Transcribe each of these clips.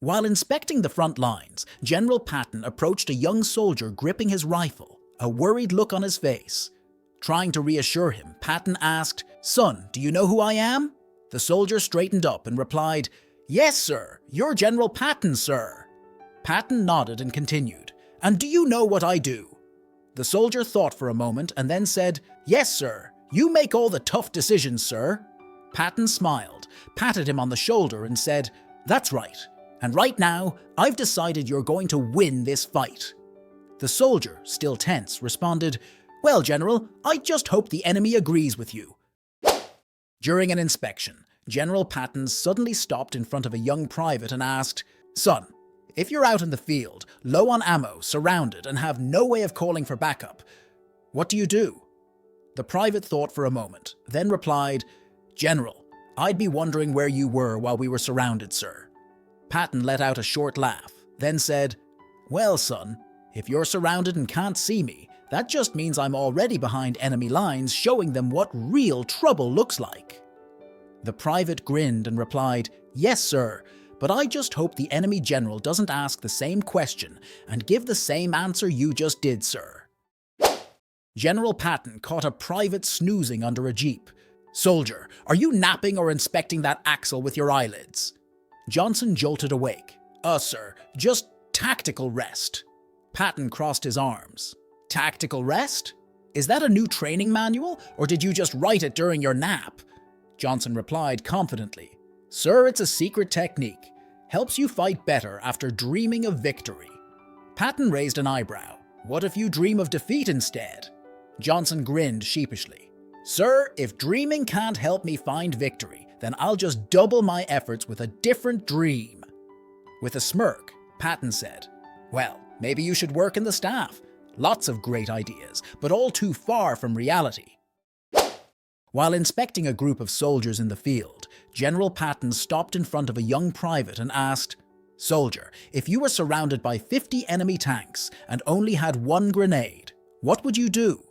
While inspecting the front lines, General Patton approached a young soldier gripping his rifle, a worried look on his face. Trying to reassure him, Patton asked, "Son, do you know who I am?" The soldier straightened up and replied, "Yes, sir. You're General Patton, sir." Patton nodded and continued, "And do you know what I do?" The soldier thought for a moment and then said, "Yes, sir. You make all the tough decisions, sir." Patton smiled, patted him on the shoulder and said, "That's right. And right now, I've decided you're going to win this fight." The soldier, still tense, responded, "Well, General, I just hope the enemy agrees with you." During an inspection, General Patton suddenly stopped in front of a young private and asked, "Son, if you're out in the field, low on ammo, surrounded, and have no way of calling for backup, what do you do?" The private thought for a moment, then replied, "General, I'd be wondering where you were while we were surrounded, sir." Patton let out a short laugh, then said, "Well, son, if you're surrounded and can't see me, that just means I'm already behind enemy lines, showing them what real trouble looks like." The private grinned and replied, "Yes, sir, but I just hope the enemy general doesn't ask the same question and give the same answer you just did, sir." General Patton caught a private snoozing under a jeep. "Soldier, are you napping or inspecting that axle with your eyelids?" Johnson jolted awake. Sir, just tactical rest." Patton crossed his arms. "Tactical rest? Is that a new training manual, or did you just write it during your nap?" Johnson replied confidently, "Sir, it's a secret technique. Helps you fight better after dreaming of victory." Patton raised an eyebrow. "What if you dream of defeat instead?" Johnson grinned sheepishly. "Sir, if dreaming can't help me find victory, then I'll just double my efforts with a different dream." With a smirk, Patton said, "Well, maybe you should work in the staff. Lots of great ideas, but all too far from reality." While inspecting a group of soldiers in the field, General Patton stopped in front of a young private and asked, "Soldier, if you were surrounded by 50 enemy tanks and only had one grenade, what would you do?"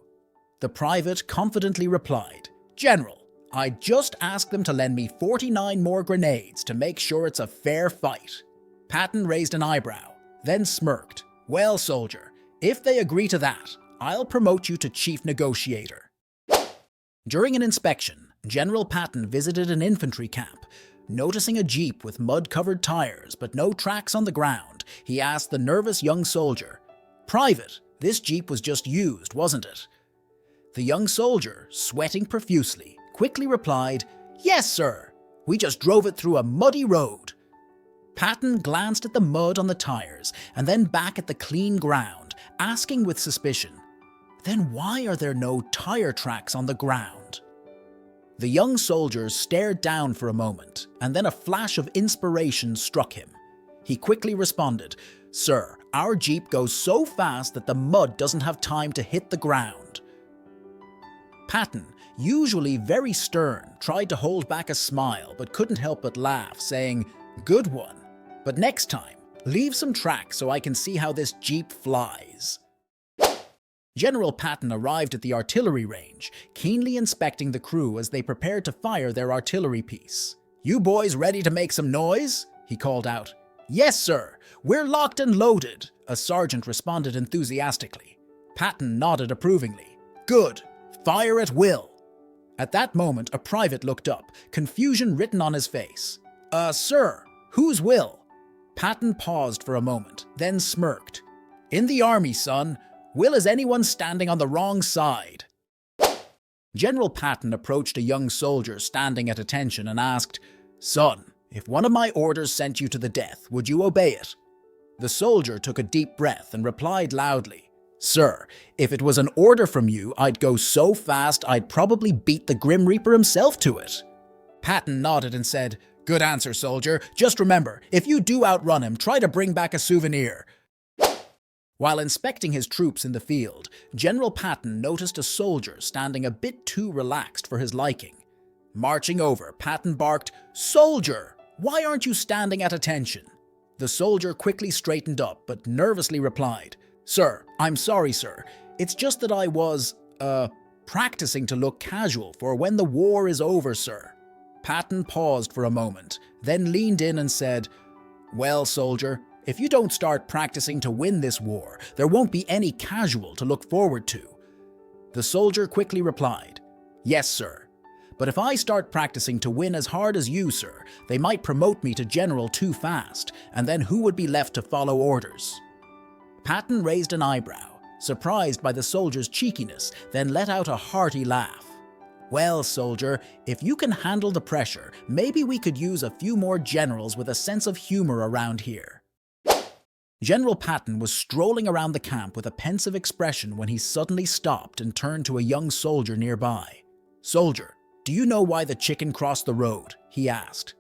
The private confidently replied, "General, I'd just ask them to lend me 49 more grenades to make sure it's a fair fight." Patton raised an eyebrow, then smirked. "Well, soldier, if they agree to that, I'll promote you to chief negotiator." During an inspection, General Patton visited an infantry camp. Noticing a jeep with mud-covered tires but no tracks on the ground, he asked the nervous young soldier, "Private, this jeep was just used, wasn't it?" The young soldier, sweating profusely, quickly replied, "Yes, sir. We just drove it through a muddy road." Patton glanced at the mud on the tires and then back at the clean ground, asking with suspicion, "Then why are there no tire tracks on the ground?" The young soldier stared down for a moment, and then a flash of inspiration struck him. He quickly responded, "Sir, our jeep goes so fast that the mud doesn't have time to hit the ground." Patton, usually very stern, tried to hold back a smile but couldn't help but laugh, saying, "Good one. But next time, leave some tracks so I can see how this jeep flies." General Patton arrived at the artillery range, keenly inspecting the crew as they prepared to fire their artillery piece. "You boys ready to make some noise?" he called out. "Yes, sir. We're locked and loaded," a sergeant responded enthusiastically. Patton nodded approvingly. "Good. Fire at will." At that moment, a private looked up, confusion written on his face. Sir, whose will?" Patton paused for a moment, then smirked. "In the army, son. Will is anyone standing on the wrong side." General Patton approached a young soldier standing at attention and asked, "Son, if one of my orders sent you to the death, would you obey it?" The soldier took a deep breath and replied loudly, "Sir, if it was an order from you, I'd go so fast I'd probably beat the Grim Reaper himself to it." Patton nodded and said, "Good answer, soldier. Just remember, if you do outrun him, try to bring back a souvenir." While inspecting his troops in the field, General Patton noticed a soldier standing a bit too relaxed for his liking. Marching over, Patton barked, "Soldier, why aren't you standing at attention?" The soldier quickly straightened up but nervously replied, "Sir, I'm sorry, sir. It's just that I was, practicing to look casual for when the war is over, sir." Patton paused for a moment, then leaned in and said, Well, soldier, if you don't start practicing to win this war, there won't be any casual to look forward to. The soldier quickly replied, Yes, sir. But if I start practicing to win as hard as you, sir, they might promote me to general too fast, and then who would be left to follow orders? Patton raised an eyebrow, surprised by the soldier's cheekiness, then let out a hearty laugh. Well, soldier, if you can handle the pressure, maybe we could use a few more generals with a sense of humor around here. General Patton was strolling around the camp with a pensive expression when he suddenly stopped and turned to a young soldier nearby. Soldier, do you know why the chicken crossed the road? He asked.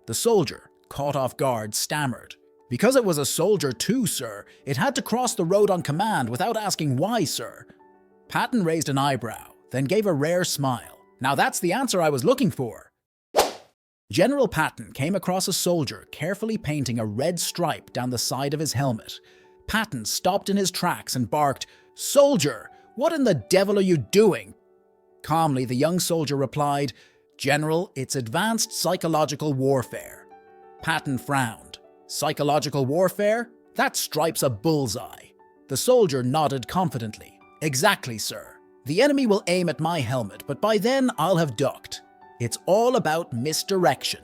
The soldier, caught off guard, stammered. Because it was a soldier too, sir. It had to cross the road on command without asking why, sir. Patton raised an eyebrow, then gave a rare smile. Now that's the answer I was looking for. General Patton came across a soldier carefully painting a red stripe down the side of his helmet. Patton stopped in his tracks and barked, Soldier, what in the devil are you doing? Calmly, the young soldier replied, General, it's advanced psychological warfare. Patton frowned. Psychological warfare? That stripe's a bullseye. The soldier nodded confidently. Exactly, sir. The enemy will aim at my helmet, but by then I'll have ducked. It's all about misdirection.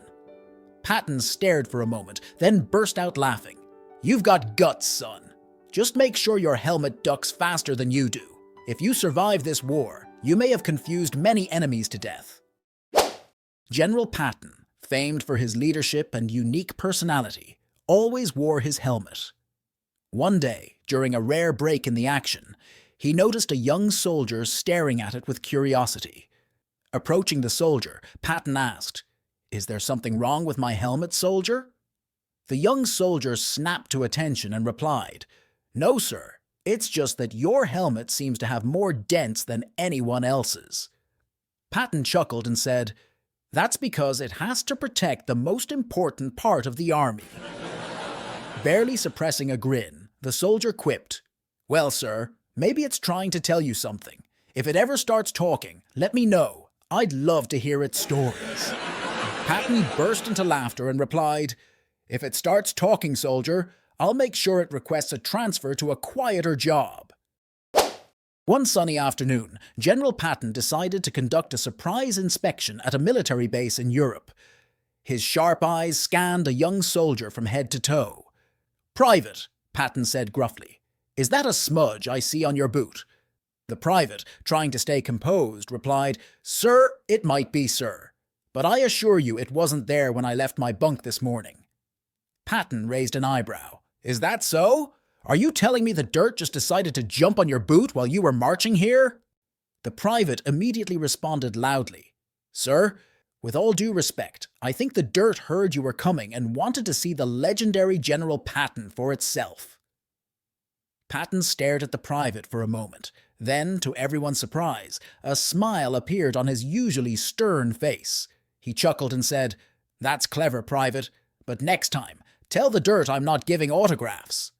Patton stared for a moment, then burst out laughing. You've got guts, son. Just make sure your helmet ducks faster than you do. If you survive this war, you may have confused many enemies to death. General Patton, famed for his leadership and unique personality, always wore his helmet. One day, during a rare break in the action, he noticed a young soldier staring at it with curiosity. Approaching the soldier, Patton asked, Is there something wrong with my helmet, soldier? The young soldier snapped to attention and replied, No, sir. It's just that your helmet seems to have more dents than anyone else's. Patton chuckled and said, That's because it has to protect the most important part of the army. Barely suppressing a grin, the soldier quipped, Well, sir, maybe it's trying to tell you something. If it ever starts talking, let me know. I'd love to hear its stories. Patton burst into laughter and replied, If it starts talking, soldier, I'll make sure it requests a transfer to a quieter job. One sunny afternoon, General Patton decided to conduct a surprise inspection at a military base in Europe. His sharp eyes scanned a young soldier from head to toe. Private, Patton said gruffly, Is that a smudge I see on your boot? The private, trying to stay composed, replied, Sir, it might be, sir. But I assure you it wasn't there when I left my bunk this morning. Patton raised an eyebrow. Is that so? Are you telling me the dirt just decided to jump on your boot while you were marching here? The private immediately responded loudly. Sir, with all due respect, I think the dirt heard you were coming and wanted to see the legendary General Patton for itself. Patton stared at the private for a moment. Then, to everyone's surprise, a smile appeared on his usually stern face. He chuckled and said, That's clever, Private, but next time, tell the dirt I'm not giving autographs.